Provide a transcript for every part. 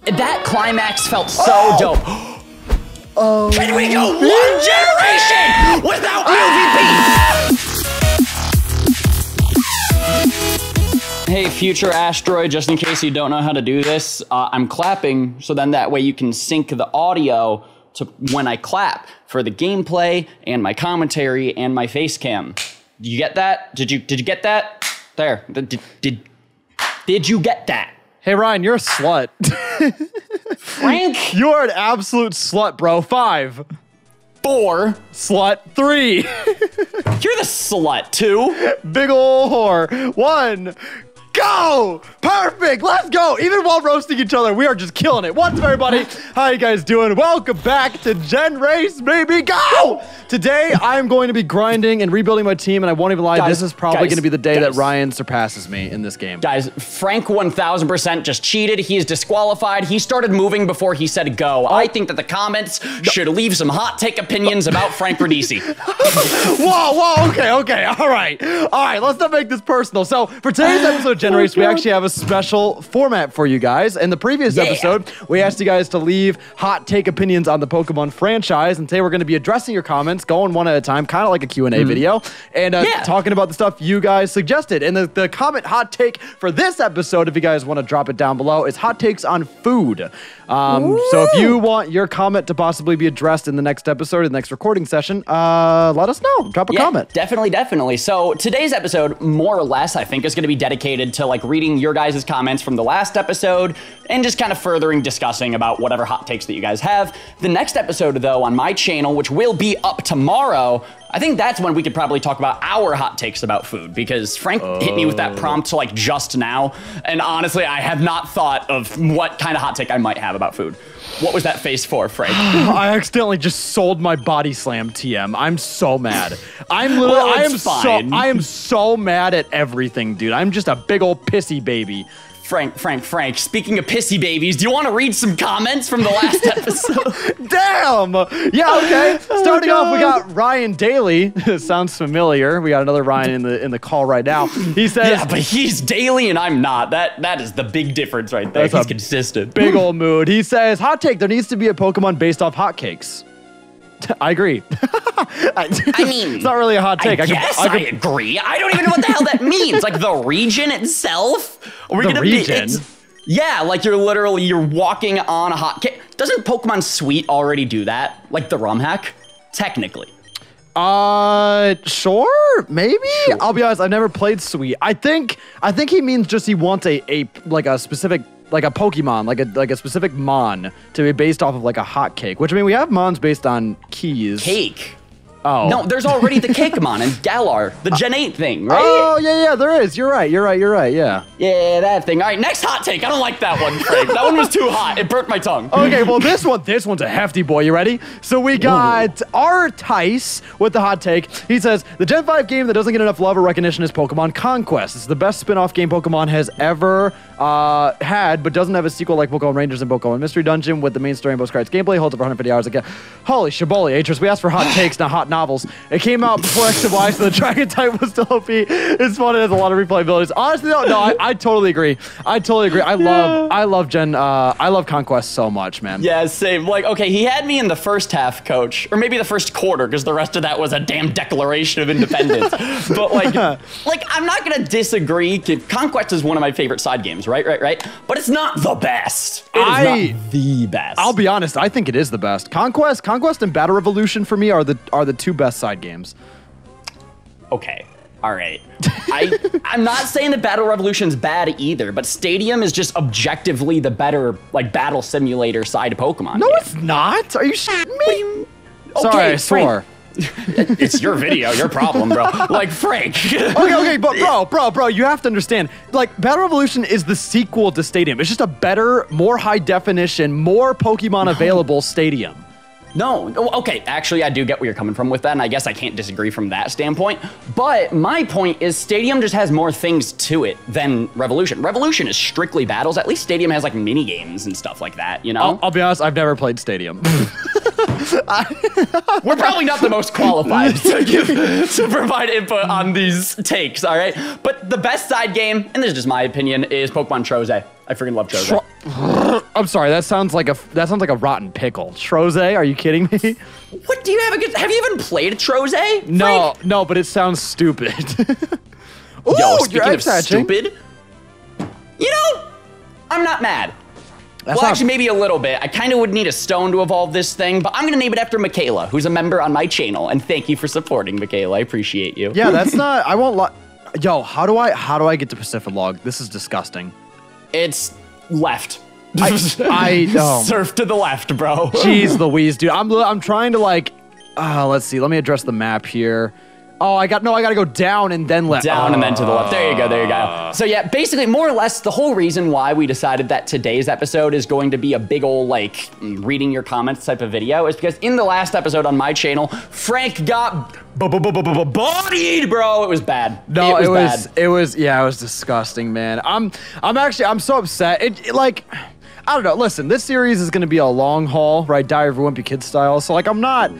That climax felt so dope. Oh. Can we go one generation without MVP? Hey, future Asteroid, just in case you don't know how to do this, I'm clapping, so then that way you can sync the audio to when I clap for the gameplay and my commentary and my face cam. Did you get that? Did you get that? There. Did you get that? Hey, Ryan, you're a slut. Frank? You are an absolute slut, bro. 5. 4. Slut. 3. You're the slut, 2. Big ol' whore. 1. Go! Perfect! Let's go! Even while roasting each other, we are just killing it. What's up, everybody? How you guys doing? Welcome back to Gen Race, baby! Go! Today, I'm going to be grinding and rebuilding my team, and I won't even lie, this is probably going to be the day that Ryan surpasses me in this game. Guys, Frank 1000% just cheated. He is disqualified. He started moving before he said go. I think that the comments should leave some hot take opinions about Frank Rodisi. Whoa, okay, all right, let's not make this personal. So, for today's episode of Gen Race, we actually have a special format for you guys. In the previous episode, we asked you guys to leave hot take opinions on the Pokemon franchise, and today we're going to be addressing your comments, going one at a time, kind of like a Q&A video, and talking about the stuff you guys suggested. And the comment hot take for this episode, if you guys want to drop it down below, is hot takes on food. So if you want your comment to possibly be addressed in the next episode, in the next recording session, let us know. Drop a comment. Definitely. So today's episode, more or less, I think, is going to be dedicated to like reading your guys' comments from the last episode and just kind of furthering discussing about whatever hot takes that you guys have. The next episode, though, on my channel, which will be up tomorrow, I think that's when we could probably talk about our hot takes about food, because Frank hit me with that prompt like just now, and honestly, I have not thought of what kind of hot take I might have about food. What was that face for, Frank? I accidentally just sold my body slam TM. I'm so mad. I'm literally, I am so mad at everything, dude. I'm just a big old pissy baby. Frank, speaking of pissy babies, do you want to read some comments from the last episode? Damn! Yeah, okay. Starting off, we got Ryan Daly. Sounds familiar. We got another Ryan in the call right now. He says... Yeah, but he's Daly and I'm not. That is the big difference right there. He's consistent. Big old mood. He says, hot take, there needs to be a Pokemon based off hotcakes. I agree. I mean, it's not really a hot take. I agree. I don't even know what the hell that means. Like the region itself? Are we the region? Yeah, like you're walking on a hot cake. Doesn't Pokemon Sweet already do that? Like the ROM hack? Technically. Sure, maybe. Sure. I'll be honest, I've never played Sweet. I think he means just he wants a specific, like a Pokemon, like a specific Mon to be based off of like a hot cake, which I mean, we have Mons based on keys. Cake. Oh. No, there's already the Cakemon and Galar, the Gen 8 thing, right? Oh, yeah, there is. You're right, yeah. Yeah, that thing. All right, next hot take. I don't like that one, Frank. That one was too hot. It burnt my tongue. Okay, well, this one's a hefty boy. You ready? So we got R. Tice with the hot take. He says, the Gen 5 game that doesn't get enough love or recognition is Pokemon Conquest. It's the best spin-off game Pokemon has ever had, but doesn't have a sequel like Pokemon Rangers and Pokemon Mystery Dungeon with the main story and post-credits gameplay. Holds up 150 hours again. Holy shibboleth, Atris. We asked for hot takes, not hot novels. It came out before X and Y, so the Dragon type was still OP. It's fun. It has a lot of replayabilities. Honestly, no, I totally agree. I love Conquest so much, man. Yeah, same. Like, okay, he had me in the first half, coach, or maybe the first quarter, because the rest of that was a damn Declaration of Independence. But like, I'm not gonna disagree. Conquest is one of my favorite side games, right? But it's not the best. It is not the best. I'll be honest. I think it is the best. Conquest, and Battle Revolution for me are the two best side games. Okay. All right. I'm not saying that Battle Revolution's bad either, but Stadium is just objectively the better like battle simulator side of Pokemon. No, it's not. Are you shitting me? Sorry, I swore. It's your video, your problem, bro. Like, Frank. Okay, but bro, you have to understand, like, Battle Revolution is the sequel to Stadium. It's just a better, more high definition, more Pokemon available Stadium. No, okay, actually, I do get where you're coming from with that, and I guess I can't disagree from that standpoint, but my point is Stadium just has more things to it than Revolution. Revolution is strictly battles. At least Stadium has, like, mini-games and stuff like that, you know? I'll be honest, I've never played Stadium. We're probably not the most qualified to provide input on these takes, all right? But the best side game, and this is just my opinion, is Pokemon Troze. I freaking love Troze. I'm sorry, that sounds like a rotten pickle. Troze, are you kidding me? What do you have against? Have you even played Troze? No, no, but it sounds stupid. Ooh, Yo, speaking of hatching. stupid, you know, I'm not mad. That's well, not- actually, maybe a little bit. I kind of would need a stone to evolve this thing, but I'm gonna name it after Michaela, who's a member on my channel. And thank you for supporting, Michaela. I appreciate you. Yeah, that's not. I won't lie. Yo, how do I get to Pacifilog? This is disgusting. It's left. I Surf to the left, bro. Jeez Louise, dude. I'm trying to like. Let's see. Let me address the map here. Oh, I gotta go down and then left. Down and then to the left. There you go, there you go. So yeah, basically, more or less, the whole reason why we decided that today's episode is going to be a big ol' like reading your comments type of video is because in the last episode on my channel, Frank got bodied, bro. It was bad. No, it was bad. it was disgusting, man. I'm so upset. It like. I don't know. Listen, this series is going to be a long haul, right? Diary of a Wimpy Kid style. So like, I'm not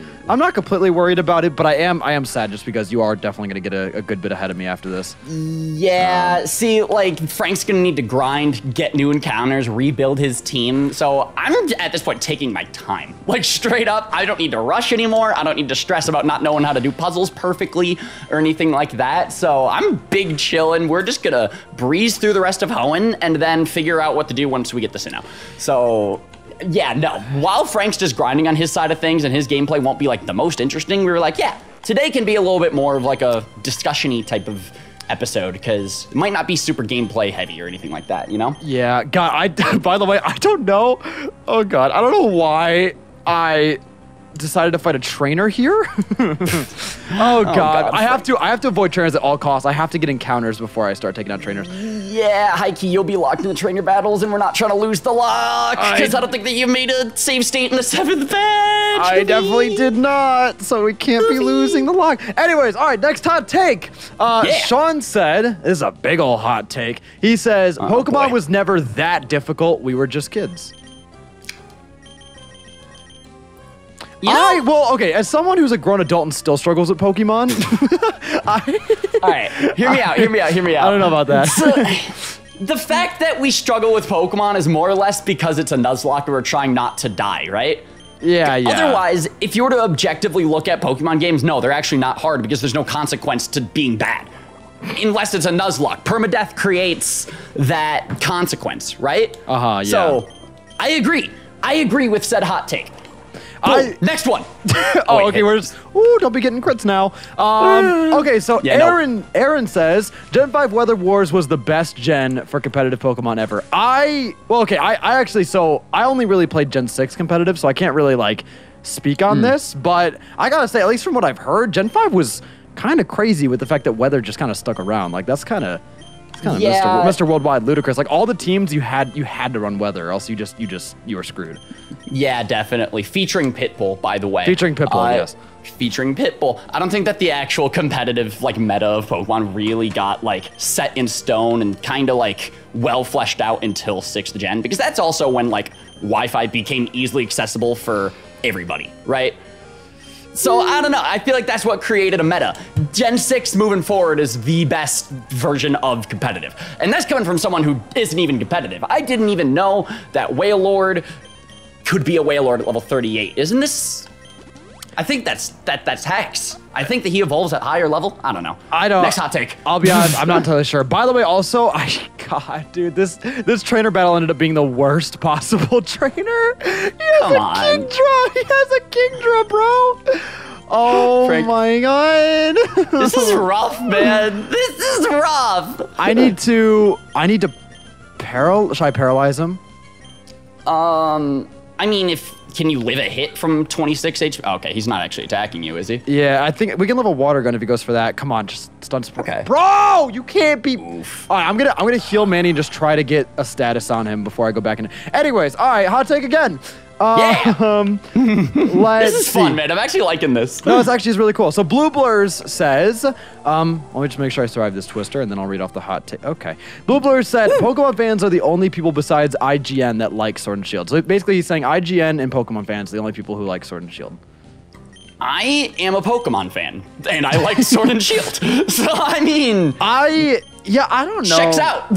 completely worried about it, but I am sad just because you are definitely going to get a good bit ahead of me after this. Yeah, see, like, Frank's gonna need to grind, get new encounters, rebuild his team. So I'm, at this point, taking my time. Like, straight up, I don't need to rush anymore. I don't need to stress about not knowing how to do puzzles perfectly or anything like that. So I'm big chillin'. We're just gonna breeze through the rest of Hoenn and then figure out what to do once we get this in out. So, yeah, no. While Frank's just grinding on his side of things and his gameplay won't be, like, the most interesting, we were like, yeah, today can be a little bit more of, like, a discussion-y type of episode because it might not be super gameplay heavy or anything like that, you know? Yeah, God, by the way, I don't know. Oh, God, I don't know why I decided to fight a trainer here. Oh, God. I have to avoid trainers at all costs. I have to get encounters before I start taking out trainers. Yeah, Heike, you'll be locked in the trainer battles, and we're not trying to lose the lock, because I don't think that you made a save state in the 7th badge. I definitely did not, so we can't be losing the lock. Anyways, all right, next hot take. Sean said, this is a big ol' hot take. He says, Pokemon was never that difficult. We were just kids. You know? Well, okay, as someone who's a grown adult and still struggles with Pokemon, All right, hear me out. I don't know about that. So, the fact that we struggle with Pokemon is more or less because it's a Nuzlocke and we're trying not to die, right? Yeah. Otherwise, if you were to objectively look at Pokemon games, no, they're actually not hard because there's no consequence to being bad. Unless it's a Nuzlocke. Permadeath creates that consequence, right? Yeah. So, I agree with said hot take. Next one. Okay, we're just, don't be getting crits now. Okay, so Yeah, Aaron says, Gen 5 Weather Wars was the best gen for competitive Pokemon ever. I only really played Gen 6 competitive, so I can't really, like, speak on this, but I gotta say, at least from what I've heard, Gen 5 was kind of crazy with the fact that weather just kind of stuck around. Like, that's kind of... It's kind of Mr. Worldwide ludicrous. Like all the teams you had to run weather, or else you were screwed. Yeah, definitely. Featuring Pitbull, by the way. Featuring Pitbull, yes. Featuring Pitbull. I don't think that the actual competitive like meta of Pokemon really got like set in stone and kind of like well fleshed out until 6th gen, because that's also when like Wi-Fi became easily accessible for everybody, right? So, I don't know. I feel like that's what created a meta. Gen 6 moving forward is the best version of competitive. And that's coming from someone who isn't even competitive. I didn't even know that Wailord could be a Wailord at level 38. Isn't this... I think that's Hex. I think that he evolves at higher level. I don't know. I don't... Next hot take. I'll be honest, I'm not entirely sure. By the way, also, God, dude, this trainer battle ended up being the worst possible trainer. He has a Kingdra, bro. Oh Frank, my God. This is rough, man. This is rough. I need to should I paralyze him? I mean, can you live a hit from 26 HP? Okay, he's not actually attacking you, is he? Yeah, I think we can live a water gun if he goes for that. Come on, just stun support. Okay. Bro, you can't be... Oof. All right, I'm gonna heal Manny and just try to get a status on him before I go back in. Anyways, all right, hot take again. This is fun, man. I'm actually liking this. No, it's really cool. So Blue Blurs says, let me just make sure I survive this twister, and then I'll read off the hot take. Okay. Blue Blurs said, Pokemon fans are the only people besides IGN that like Sword and Shield. So basically he's saying IGN and Pokemon fans are the only people who like Sword and Shield. I am a Pokemon fan, and I like Sword and Shield. So, I mean... I don't know. Checks out.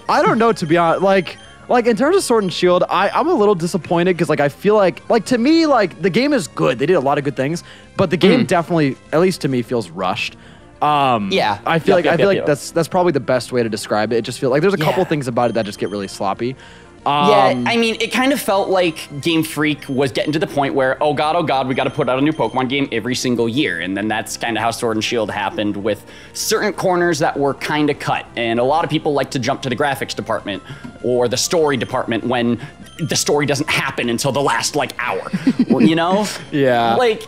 I don't know, to be honest. Like in terms of Sword and Shield, I'm a little disappointed because like I feel like to me like the game is good. They did a lot of good things, but the game definitely, at least to me, feels rushed. Yeah. I feel like that's probably the best way to describe it. It just feels like there's a couple things about it that just get really sloppy. Yeah, I mean, it kind of felt like Game Freak was getting to the point where, oh god, we got to put out a new Pokemon game every single year. And then that's kind of how Sword and Shield happened, with certain corners that were kind of cut. And a lot of people like to jump to the graphics department or the story department when the story doesn't happen until the last, like, hour, you know? Yeah. Like,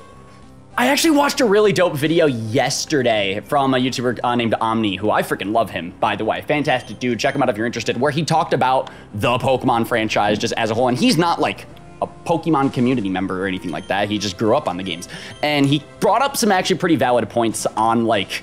I actually watched a really dope video yesterday from a YouTuber named Omni, who I freaking love him, by the way. Fantastic dude. Check him out if you're interested, where he talked about the Pokemon franchise just as a whole. And he's not like a Pokemon community member or anything like that. He just grew up on the games. And he brought up some actually pretty valid points on like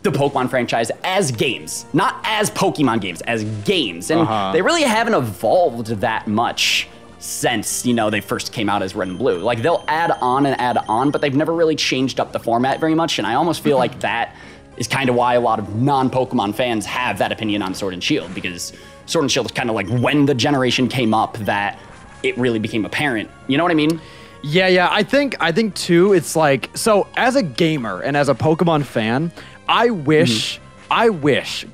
the Pokemon franchise as games, not as Pokemon games, as games. And they really haven't evolved that much since, you know, they first came out as Red and Blue. Like, they'll add on, but they've never really changed up the format very much, and I almost feel like that is kind of why a lot of non-Pokemon fans have that opinion on Sword and Shield, because Sword and Shield is kind of like when the generation came up that it really became apparent. You know what I mean? Yeah, I think too, it's like, so as a gamer and as a Pokemon fan, I wish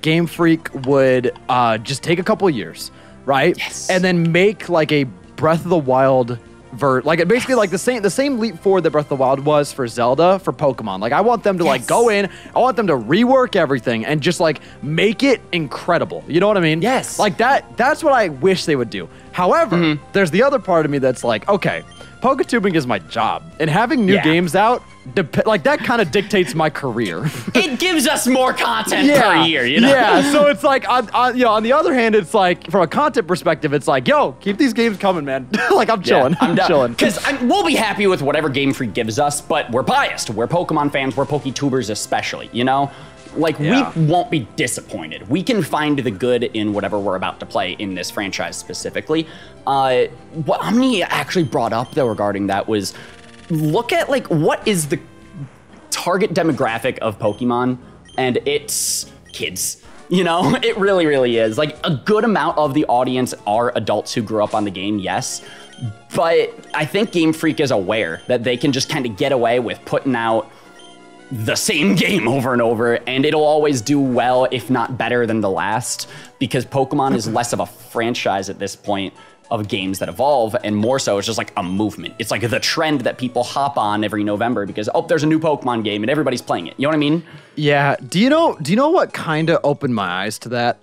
Game Freak would just take a couple years, right? Yes. And then make like a Breath of the Wild like basically like the same leap forward that Breath of the Wild was for Zelda for Pokemon. Like I want them to like go in, I want them to rework everything and just like make it incredible. You know what I mean? Yes. Like that's what I wish they would do. However, there's the other part of me that's like, okay, Poketubing is my job, and having new games out, like that kind of dictates my career. It gives us more content per year, you know? Yeah, so it's like, on the other hand, it's like, from a content perspective, it's like, yo, keep these games coming, man. Like, I'm chilling. I'm chilling. Because we'll be happy with whatever Game Freak gives us, but we're biased. We're Pokemon fans, we're Poketubers especially, you know? Like, we won't be disappointed. We can find the good in whatever we're about to play in this franchise specifically. What Omni actually brought up, though, regarding that was, look at, like, what is the target demographic of Pokemon, and it's kids. You know, it really, really is. Like, a good amount of the audience are adults who grew up on the game, yes, but I think Game Freak is aware that they can just kind of get away with putting out the same game over and over, and it'll always do well, if not better than the last, because Pokemon is less of a franchise at this point of games that evolve, and more so it's just like a movement. It's like the trend that people hop on every November because, oh, there's a new Pokemon game and everybody's playing it. You know what I mean? Yeah. Do you know what kind of opened my eyes to that?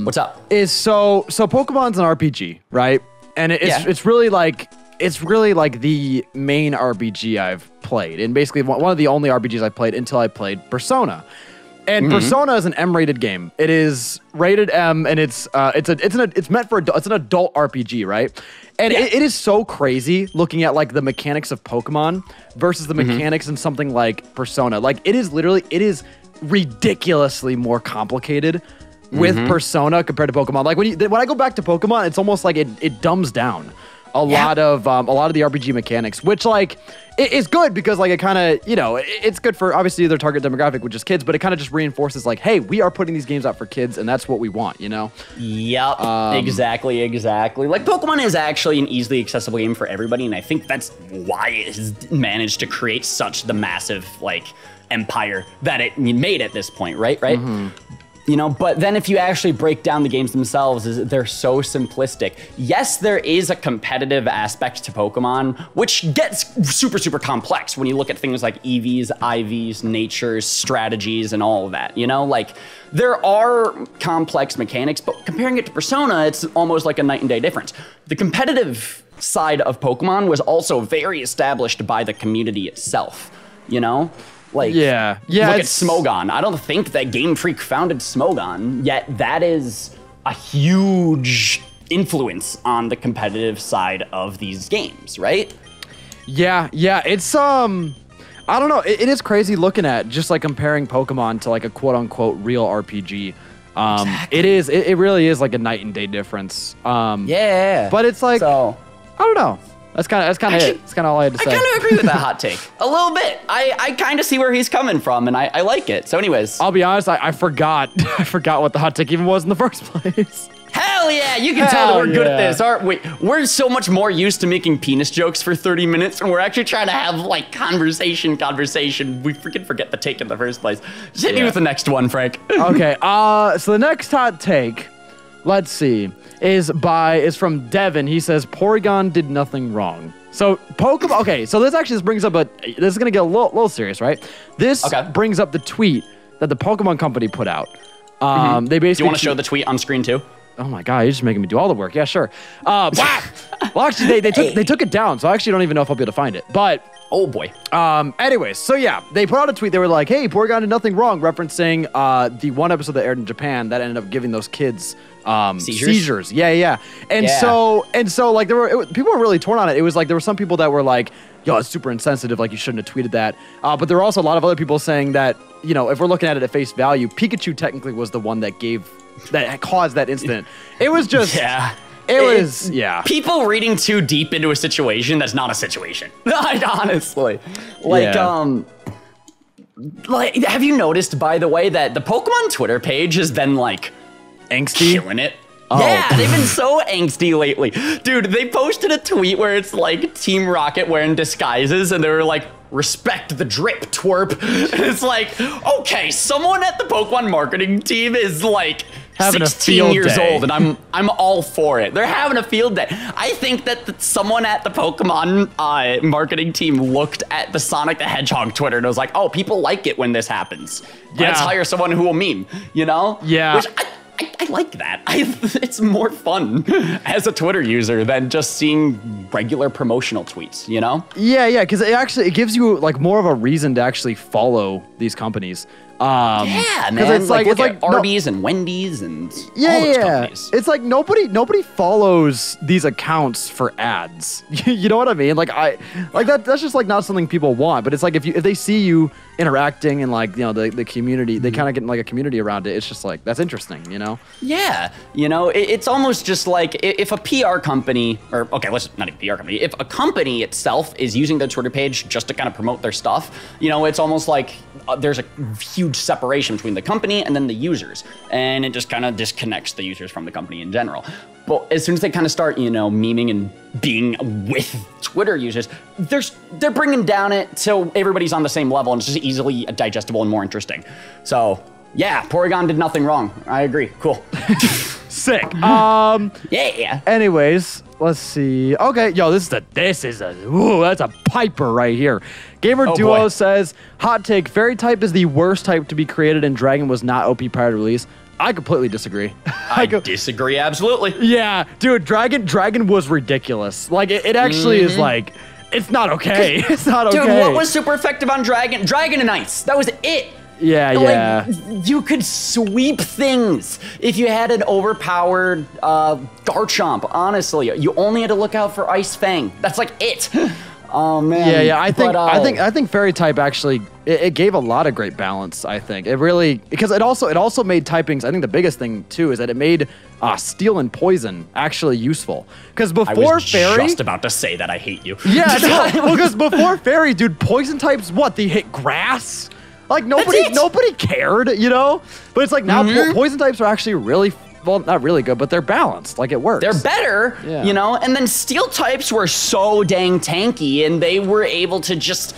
What's up? Is so Pokemon's an RPG, right? And it's really like the main RPG I've played, and basically one of the only RPGs I played until I played Persona. And Persona is an M-rated game. It is rated M, and it's meant for it's an adult RPG, right? And it is so crazy looking at like the mechanics of Pokemon versus the mechanics in something like Persona. Like it is ridiculously more complicated with Persona compared to Pokemon. Like when I go back to Pokemon, it's almost like it dumbs down a lot of the RPG mechanics, which like is good because like it kind of, you know, it's good for obviously their target demographic, which is kids, but it kind of just reinforces like, hey, we are putting these games out for kids, and that's what we want, you know? Yep, exactly. Like Pokemon is actually an easily accessible game for everybody, and I think that's why it has managed to create such the massive like empire that it made at this point, right? You know, but then if you actually break down the games themselves, they're so simplistic. Yes, there is a competitive aspect to Pokemon, which gets super, super complex when you look at things like EVs, IVs, natures, strategies, and all of that, you know? Like, there are complex mechanics, but comparing it to Persona, it's almost like a night and day difference. The competitive side of Pokemon was also very established by the community itself, you know? Like, look at Smogon. I don't think that Game Freak founded Smogon, yet that is a huge influence on the competitive side of these games, right? Yeah, it's, I don't know, it is crazy looking at, just like comparing Pokemon to like a quote-unquote real RPG. Exactly. It really is like a night and day difference. Yeah. But it's like, I don't know. That's kind of it. That's kind of all I had to say. I kind of agree with that hot take a little bit. I kind of see where he's coming from, and I like it. So, anyways, I'll be honest. I forgot. I forgot what the hot take even was in the first place. hell yeah, you can tell that we're good at this, aren't we? We're so much more used to making penis jokes for 30 minutes, and we're actually trying to have like conversation. We freaking forget the take in the first place. Just hit me with the next one, Frank. Okay. So the next hot take, let's see, is from Devin. He says Porygon did nothing wrong. So Pokemon. Okay. So this brings up this is gonna get a little serious, right? This brings up the tweet that the Pokemon Company put out. They basically. Do you want to show the tweet on screen too? Oh my God, you're just making me do all the work. Yeah, sure. Well, actually, they took it down, so I actually don't even know if I'll be able to find it. But oh boy. Anyways, so yeah, they put out a tweet. They were like, "Hey, Porygon did nothing wrong," referencing the one episode that aired in Japan that ended up giving those kids seizures. Yeah. So like people were really torn on it. It was like there were some people that were like, "Yo, it's super insensitive. Like you shouldn't have tweeted that." But there were also a lot of other people saying that, you know, if we're looking at it at face value, Pikachu technically was the one that caused that incident. It was just people reading too deep into a situation that's not a situation. Honestly, like have you noticed, by the way, that the Pokemon Twitter page has been like angsty, killing it? Yeah, they've been so angsty lately. Dude, they posted a tweet where it's like Team Rocket wearing disguises, and they were like, "Respect the drip, twerp." And it's like, okay, someone at the Pokemon marketing team is like having 16 years old, and I'm all for it. They're having a field day. I think that someone at the Pokemon marketing team looked at the Sonic the Hedgehog Twitter and was like, "Oh, people like it when this happens. Let's hire someone who will meme," you know? Yeah. Which I like that. It's more fun as a Twitter user than just seeing regular promotional tweets, you know? Yeah, because it gives you like more of a reason to actually follow these companies. Yeah, man. It's like Arby's and Wendy's and all those companies. It's like nobody follows these accounts for ads. You know what I mean? That's just like not something people want. But it's like if they see you interacting and like, you know, the community, they kind of get like a community around it. It's just like, that's interesting, you know? Yeah, you know, it's almost just like if a PR company, or okay, let's not even PR company, if a company itself is using their Twitter page just to kind of promote their stuff, you know, it's almost like there's a huge separation between the company and then the users, and it just kind of disconnects the users from the company in general. But as soon as they kind of start, you know, memeing and being with Twitter users, they're bringing down it so everybody's on the same level, and it's just easily digestible and more interesting. So yeah, Porygon did nothing wrong. I agree. Cool. Sick. Yeah. Anyways, let's see. Okay, yo, that's a piper right here. Gamer Duo says, hot take, fairy type is the worst type to be created and Dragon was not OP prior to release. I completely disagree. I disagree, absolutely. Yeah, dude, Dragon was ridiculous. Like, it actually is like, it's not okay. It's not okay. Dude, what was super effective on Dragon? Dragon and Ice. That was it. Yeah. You could sweep things if you had an overpowered Garchomp, honestly. You only had to look out for Ice Fang. That's like it. Oh man. Yeah. I think fairy type actually it gave a lot of great balance. I think it really, because it also made typings. I think the biggest thing too is that it made steel and poison actually useful. Because before fairy, just about to say that I hate you. Yeah, because before fairy, dude, poison types they hit grass. Like nobody cared, you know. But it's like now poison types are actually really. Well, not really good, but they're balanced. Like, it works. They're better, you know? And then steel types were so dang tanky, and they were able to just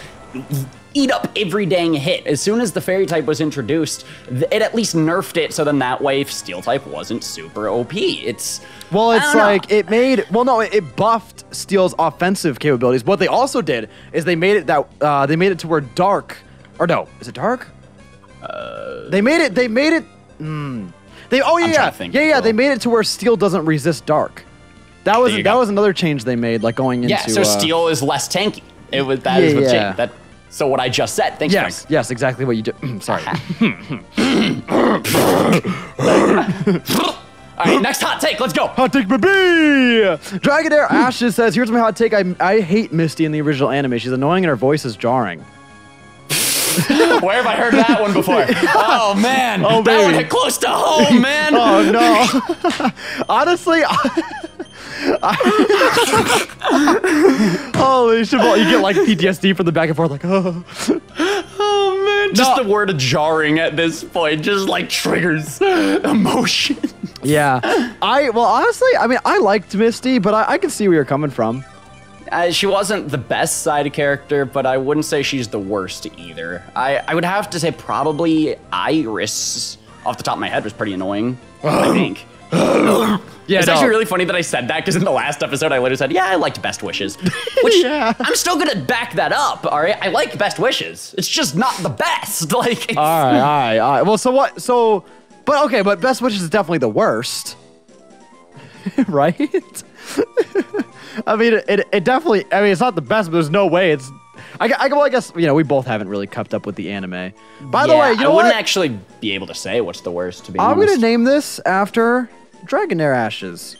eat up every dang hit. As soon as the fairy type was introduced, it at least nerfed it, so then that way steel type wasn't super OP. It buffed steel's offensive capabilities. What they also did is they made it to where dark, or no, is it dark? They made it. They made it to where steel doesn't resist dark. That was another change they made, like going into. Yeah, so steel is less tanky. Is what changed. So what I just said. Thanks, Frank. Yes, exactly what you do. Sorry. All right, next hot take. Let's go. Hot take, baby. Dragonair Ashes says, "Here's my hot take. I hate Misty in the original anime. She's annoying and her voice is jarring." Where have I heard that one before? Oh man, that one hit close to home, man. Oh no. Honestly, Holy shit! You get like PTSD from the back and forth, like oh. Oh man, just the word jarring at this point just like triggers emotion. Yeah, well, honestly, I mean, I liked Misty, but I can see where you're coming from. She wasn't the best side character, but I wouldn't say she's the worst either. I would have to say probably Iris, off the top of my head, was pretty annoying, I think. Yeah, it's actually really funny that I said that, because in the last episode I literally said, yeah, I liked Best Wishes. Which, Yeah. I'm still gonna back that up, all right? I like Best Wishes. It's just not the best. Like, it's, All right. Well, so what? But Best Wishes is definitely the worst, right? I mean, it definitely. I mean, it's not the best, but there's no way it's. I guess we both haven't really kept up with the anime. By the way, you know I wouldn't what? actually be able to say what's the worst, to be I'm honest. gonna name this after Dragonair Ashes.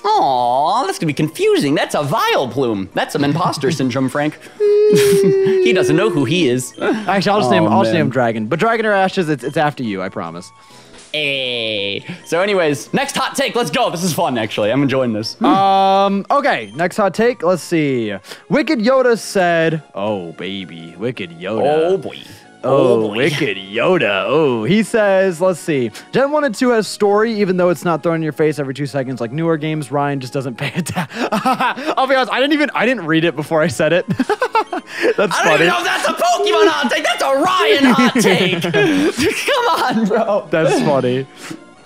Aw, that's gonna be confusing. That's a Vileplume. That's some imposter syndrome, Frank. He doesn't know who he is. Actually, I'll just name Dragon. But Dragonair Ashes, it's after you, I promise. Hey. So anyways, next hot take. Let's go. This is fun, actually. I'm enjoying this. Okay, next hot take. Let's see. Wicked Yoda said, "Oh baby, Wicked Yoda. Oh boy. Oh, boy. Wicked Yoda. Oh, he says, let's see. Gen 1 and 2 has story, even though it's not thrown in your face every 2 seconds like newer games. Ryan just doesn't pay attention." I'll be honest, I didn't read it before I said it. That's funny. I don't even know if that's a Pokemon hot take. That's a Ryan hot take. Come on, bro. That's funny.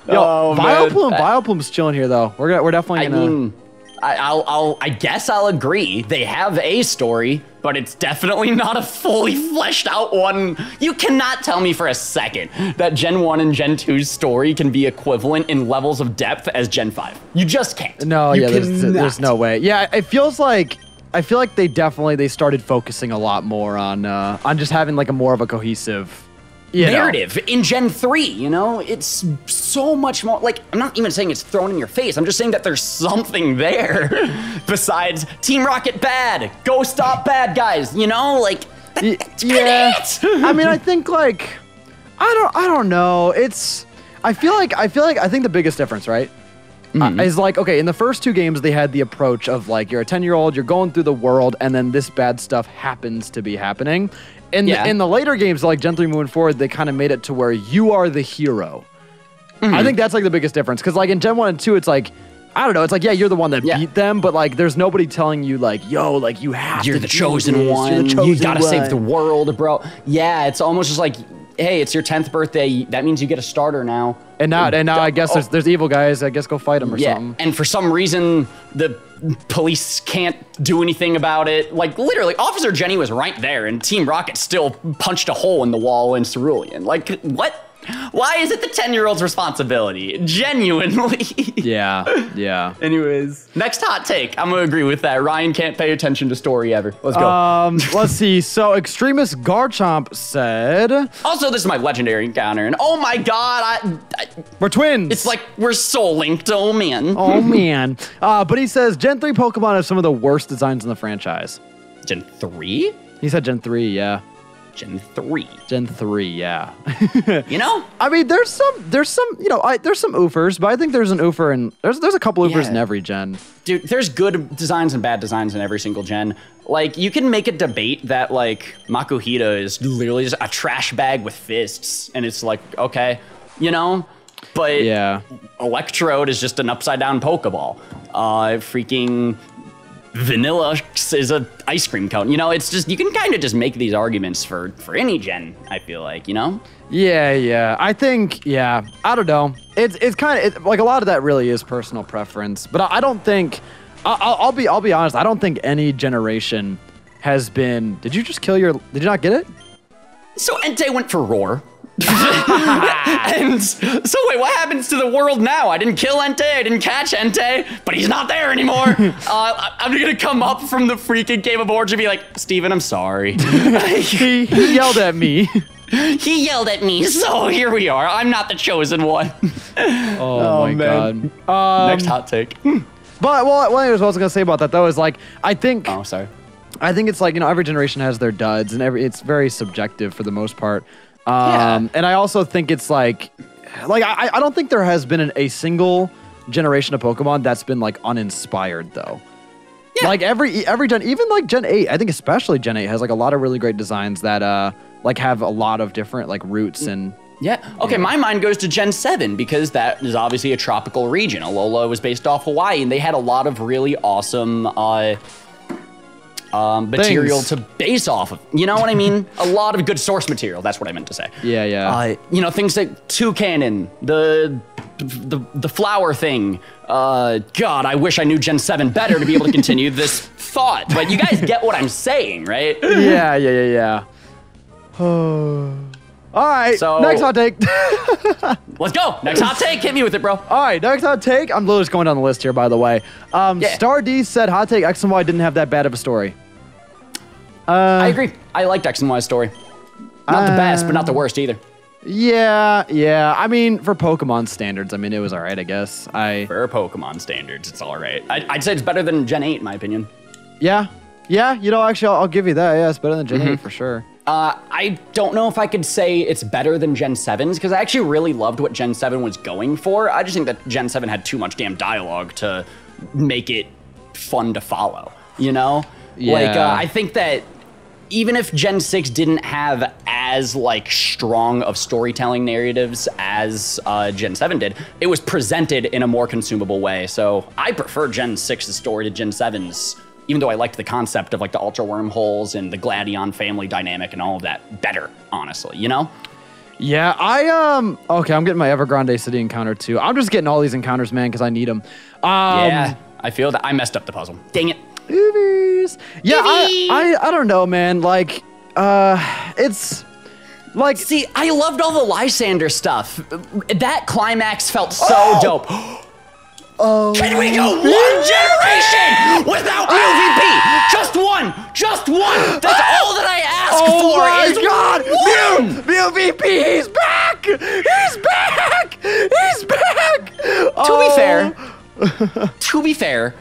Yo, Oh, man. Vileplume's chilling here though. We're definitely I gonna. mean, I guess I'll agree. They have a story, but it's definitely not a fully fleshed out one. You cannot tell me for a second that Gen 1 and Gen 2's story can be equivalent in levels of depth as Gen 5. You just can't. No, You yeah, there's cannot. no way. Yeah, it feels like. I feel like they started focusing a lot more on just having like a more of a cohesive narrative in Gen 3, you know? It's so much more, like, I'm not even saying it's thrown in your face, I'm just saying that there's something there besides Team Rocket bad, go stop bad guys, you know? Like, that's yeah. it. I mean, I think like, I don't know. I think the biggest difference, right? Is like, okay, in the first 2 games, they had the approach of like, you're a 10-year-old, you're going through the world, and then this bad stuff happens to be happening. In the later games, like Gen 3 moving forward, they kind of made it to where you are the hero. I think that's like the biggest difference. Because like in Gen 1 and 2, it's like, I don't know, it's like, yeah, you're the one that beat them, but like there's nobody telling you like, yo, like you have You're to the do chosen this. one. You're the chosen You gotta one. save the world, bro. Yeah, it's almost just like, hey, it's your 10th birthday. That means you get a starter now. And now I guess there's evil guys. I guess go fight them or something. And for some reason, the police can't do anything about it. Like, literally, Officer Jenny was right there, and Team Rocket still punched a hole in the wall in Cerulean. Like, what? Why is it the 10-year-old's responsibility? Genuinely. Yeah. Anyways, next hot take. I'm gonna agree with that. Ryan can't pay attention to story ever. Let's go. Let's see. So Extremist Garchomp said, Also, this is my legendary encounter, and oh my god, we're twins. it's like we're soul linked. Oh man. Oh man. But he says Gen 3 Pokemon have some of the worst designs in the franchise. Gen 3? He said Gen 3, yeah. Gen 3. Gen 3, yeah. You know? I mean, there's some, there's some oofers, but I think there's an oofer and there's a couple oofers in every gen. Dude, there's good designs and bad designs in every single gen. Like, you can make a debate that, like, Makuhita is literally just a trash bag with fists, and it's like, okay, you know? But Yeah. Electrode is just an upside-down Pokeball. Freaking Vanilla is a ice cream cone. You know, it's just, you can kind of just make these arguments for any gen, I feel like, you know? Yeah. I think, I don't know. It's kind of like a lot of that really is personal preference, but I don't think. I'll be honest. I don't think any generation has been. Did you just kill your? Did you not get it? So Entei went for Roar. And so wait, what happens to the world now? I didn't kill Entei, I didn't catch Entei, but he's not there anymore. I'm gonna come up from the freaking Game of Origin and be like, Steven, I'm sorry. He yelled at me. He yelled at me, so here we are. I'm not the chosen one. Oh my man. god. Next hot take. But anyways, what I was gonna say about that though is like I think Sorry. I think it's like, you know, every generation has their duds and it's very subjective for the most part. Yeah. And I also think it's like I don't think there has been a single generation of Pokemon that's been like uninspired though. Yeah. Like every gen, even like Gen 8, I think especially Gen 8 has like a lot of really great designs that like have a lot of different like roots and. Yeah. Okay, my mind goes to Gen 7 because that is obviously a tropical region. Alola was based off Hawaii, and they had a lot of really awesome material to base off of. You know what I mean? A lot of good source material. That's what I meant to say. Yeah, yeah. You know, things like Toucanon, the flower thing. God, I wish I knew Gen 7 better to be able to continue this thought. But you guys get what I'm saying, right? Yeah. All right, so, next hot take. Let's go. Next hot take. Hit me with it, bro. All right, next hot take. I'm literally just going down the list here, by the way. Star D said hot take X and Y didn't have that bad of a story. I agree. I liked X and Y's story. Not the best, but not the worst either. Yeah. I mean, for Pokemon standards, I mean, it was all right, I guess. For Pokemon standards, it's all right. I'd say it's better than Gen 8, in my opinion. Yeah. You know, actually, I'll give you that. Yeah, it's better than Gen 8 for sure. I don't know if I could say it's better than Gen 7's, because I actually really loved what Gen 7 was going for. I just think that Gen 7 had too much damn dialogue to make it fun to follow, you know? Yeah. Like, I think that even if Gen 6 didn't have as, like, strong of storytelling narratives as Gen 7 did, it was presented in a more consumable way. So I prefer Gen 6's story to Gen 7's, even though I liked the concept of like the Ultra Wormholes and the Gladion family dynamic and all of that better, honestly, you know? Yeah, okay, I'm getting my Evergrande City encounter too. I'm just getting all these encounters, man, because I need them. Yeah, I feel that I messed up the puzzle. Dang it. Oobies. Yeah, I don't know, man. Like, it's like. See, I loved all the Lysander stuff. That climax felt so dope. Can we go one generation without PvP? Just one. That's all that I ask for. Is God, Mew VP, he's back. To be fair,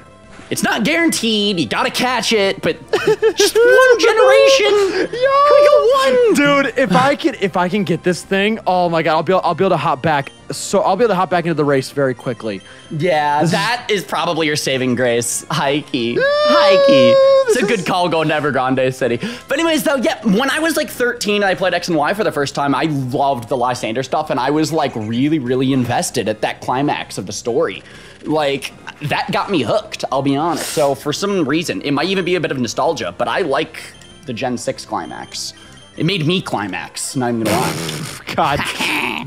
it's not guaranteed. You gotta catch it, but just one generation. Yo, can we go one? Dude, if I can get this thing, oh my God, I'll be able to hop back. So I'll be able to hop back into the race very quickly. Yeah, that is probably your saving grace. Hikey. It's a good call going to Evergrande City. But anyways, though, yeah, when I was like 13 and I played X and Y for the first time, I loved the Lysander stuff, and I was like really, really invested at that climax of the story. Like, that got me hooked, I'll be honest. So for some reason, it might even be a bit of nostalgia, but I like the Gen 6 climax. It made me climax, not even gonna lie.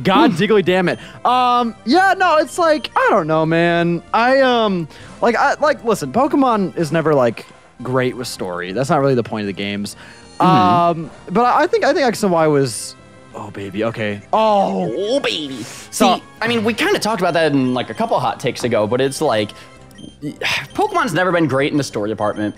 God, diggly damn it. Yeah, no, it's like, I don't know, man. Listen, Pokemon is never like great with story. That's not really the point of the games. But I think X and Y was, oh baby, okay. Oh baby. See, I mean, we kind of talked about that in like a couple hot takes ago, but it's like, Pokemon's never been great in the story department.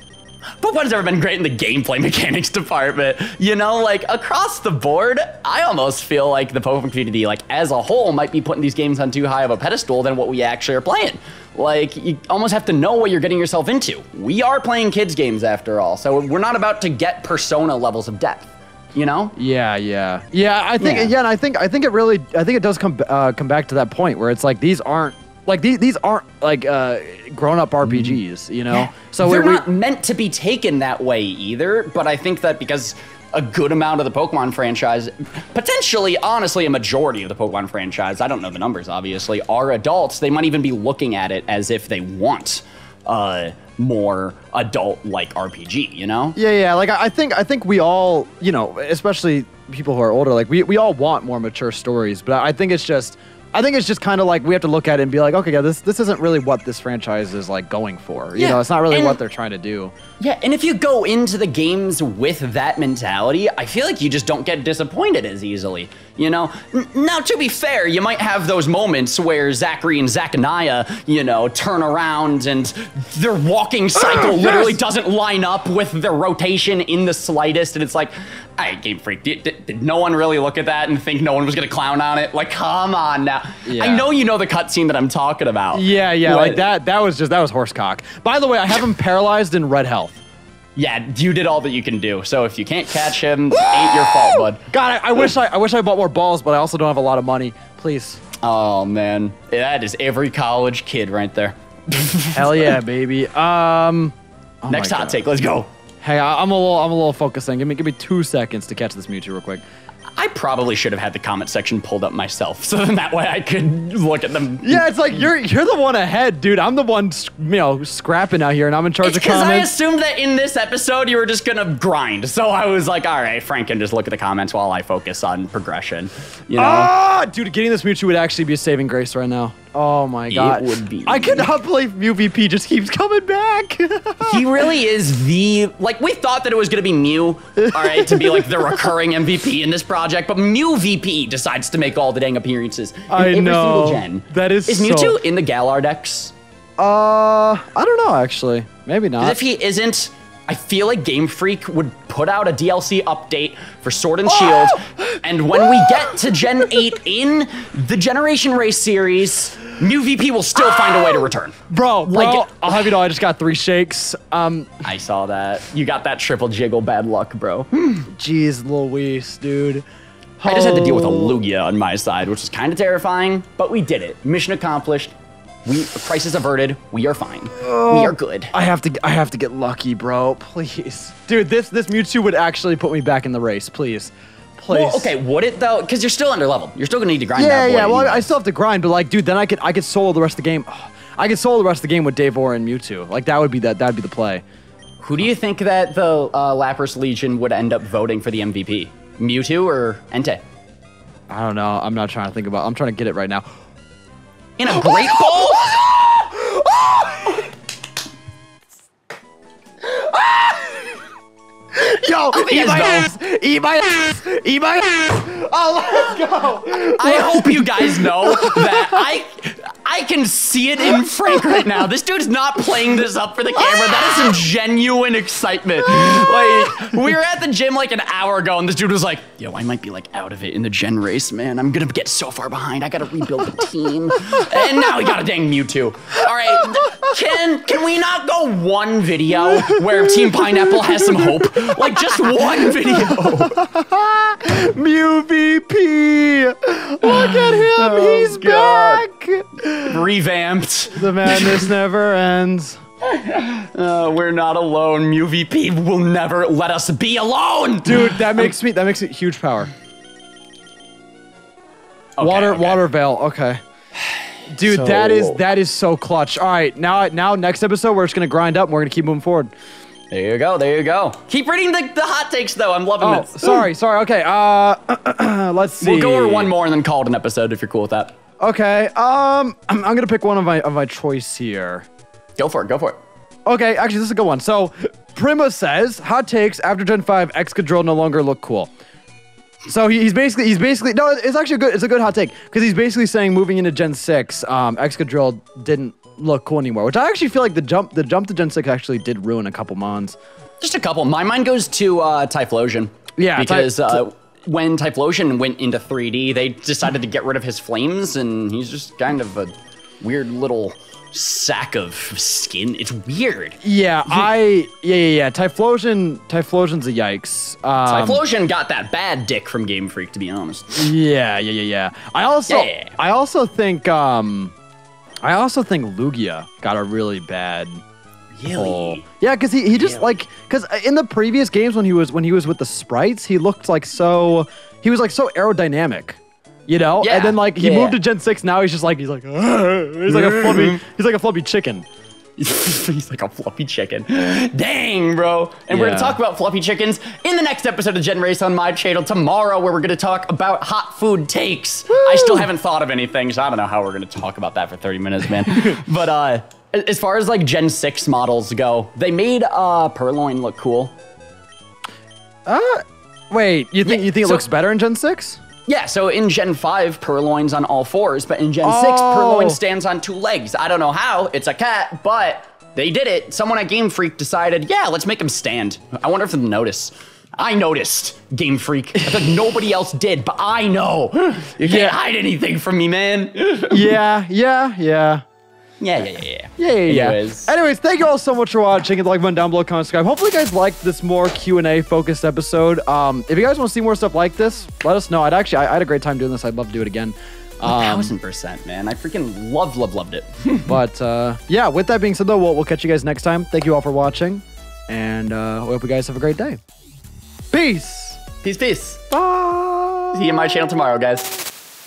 Pokemon's never been great in the gameplay mechanics department. You know, like across the board, I almost feel like the Pokemon community, like as a whole, might be putting these games on too high of a pedestal than what we actually are playing. Like, you almost have to know what you're getting yourself into. We are playing kids games after all, so we're not about to get Persona levels of depth. You know? Yeah. I think again. I think it really. I think it does come back to that point where it's like these aren't like grown-up RPGs. You know? Yeah. So they're not meant to be taken that way either. But I think that because a good amount of the Pokemon franchise, potentially, honestly, a majority of the Pokemon franchise, I don't know the numbers, obviously, are adults. They might even be looking at it as if they want more adult-like RPG, you know? Yeah. Like I think we all, you know, especially people who are older, like we all want more mature stories. But I think it's just kind of like we have to look at it and be like, okay, yeah, this isn't really what this franchise is like going for. You know, it's not really what they're trying to do. Yeah, and if you go into the games with that mentality, I feel like you just don't get disappointed as easily, you know? Now, to be fair, you might have those moments where Zachary and Zachanaya, you know, turn around and their walking cycle literally doesn't line up with their rotation in the slightest, and it's like, hey, Game Freak, did no one really look at that and think no one was gonna clown on it? Like, come on now. Yeah. I know you know the cutscene that I'm talking about. Yeah, like that was horsecock. By the way, I have him paralyzed in red health. Yeah, you did all that you can do. So if you can't catch him, ain't your fault, bud. God, I wish I bought more balls, but I also don't have a lot of money. Please. Oh, man. That is every college kid right there. Hell yeah, baby. Oh Next hot take. Let's go. Hey, I'm a little focusing. Give me 2 seconds to catch this Mewtwo real quick. I probably should have had the comment section pulled up myself, so then that way I could look at them. Yeah, it's like you're the one ahead, dude. I'm the one, scrapping out here, and I'm in charge of Because I comments. assumed that in this episode you were just gonna grind, so I was like, all right, Frank can just look at the comments while I focus on progression. You know? Ah, dude, getting this Mewtwo would actually be a saving grace right now. Oh my god, it would be. I cannot believe MVP just keeps coming back. He really is we thought that it was gonna be Mew, all right, to be like the recurring MVP in this project, but Mew VP decides to make all the dang appearances in every single gen. That is Mewtwo in the Galar decks? I don't know actually. Maybe not. If he isn't, I feel like Game Freak would put out a DLC update for Sword and Shield, and when we get to Gen 8 in the Generation Race series, Mew VP will still find a way to return. Bro, I'll have you know, I just got 3 shakes. I saw that. You got that triple jiggle bad luck, bro. Jeez Louise, dude. I just had to deal with a Lugia on my side, which was kind of terrifying, but we did it. Mission accomplished. Crisis averted. We are fine. We are good. I have to get lucky, bro. Please. Dude, this Mewtwo would actually put me back in the race, please. Please. Well, okay, would it though? Because you're still under leveled. You're still gonna need to grind that Yeah, boy yeah. Well, anyways. I still have to grind, but like, dude, then I could solo the rest of the game. I could solo the rest of the game with Davor and Mewtwo. Like that'd be the play. Who do you think that the Lapras Legion would end up voting for the MVP? Mewtwo or Entei? I don't know. I'm not trying to think about. I'm trying to get it right now. In a Great Ball? Yo, eat my ass, ass! Eat my ass! Eat my ass! Oh, let's go! I hope you guys know that I can see it in Frank right now. This dude's not playing this up for the camera. That is some genuine excitement. Like, we were at the gym like an hour ago, and this dude was like, yo, I might be like out of it in the gen race, man. I'm gonna get so far behind. I gotta rebuild the team. And now we got a dang Mewtwo. All right, can we not go one video where Team Pineapple has some hope? Like, just one video. Mew VP! Look at him! He's back! Revamped. The madness never ends. We're not alone. Mew VP will never let us be alone. Dude, that makes it huge power. Okay, Water Veil, okay. Dude, So- that is so clutch. All right, now next episode we're just gonna grind up and we're gonna keep moving forward. There you go. There you go. Keep reading the hot takes though. I'm loving Oh, this. sorry. Okay. Let's see. We'll go over one more and then call it an episode if you're cool with that. Okay. I'm gonna pick one of my choice here. Go for it. Go for it. Okay, actually, this is a good one. So, Prima says, hot takes after Gen 5, Excadrill no longer look cool. So he's basically no, it's actually a good hot take because he's basically saying moving into Gen 6, Excadrill didn't look cool anymore, which I actually feel like the jump to Gen 6 actually did ruin a couple mons. Just a couple. My mind goes to Typhlosion. Yeah, because when Typhlosion went into 3D, they decided to get rid of his flames, and he's just kind of a weird little sack of skin. It's weird. Yeah, Typhlosion's a yikes. Typhlosion got that bad dick from Game Freak, to be honest. Yeah. I also think Lugia got a really bad pull. Yeah, because he just because in the previous games when he was with the sprites, he looked like so aerodynamic. You know? Yeah, And then he moved to Gen 6, now he's like a fluffy chicken. He's like a fluffy chicken. Dang, bro. And we're going to talk about fluffy chickens in the next episode of Gen Race on my channel tomorrow, where we're going to talk about hot food takes. Woo! I still haven't thought of anything, so I don't know how we're going to talk about that for 30 minutes, man. But as far as Gen 6 models go, they made Purloin look cool. Wait, you think it looks better in Gen 6? Yeah, so in Gen 5, Purloin's on all fours, but in Gen 6, Purloin stands on 2 legs. I don't know how, it's a cat, but they did it. Someone at Game Freak decided, yeah, let's make him stand. I wonder if they'll notice. I noticed, Game Freak. I think nobody else did, but I know. You can't hide anything from me, man. Yeah. Anyways, thank you all so much for watching. Hit the like button down below, comment, subscribe. Hopefully you guys liked this more Q&A focused episode. If you guys want to see more stuff like this, let us know. I had a great time doing this. I'd love to do it again. 1000%, man. I freaking loved it. But yeah, with that being said, though, we'll catch you guys next time. Thank you all for watching, and we hope you guys have a great day. Peace. Peace. Bye. See you on my channel tomorrow, guys.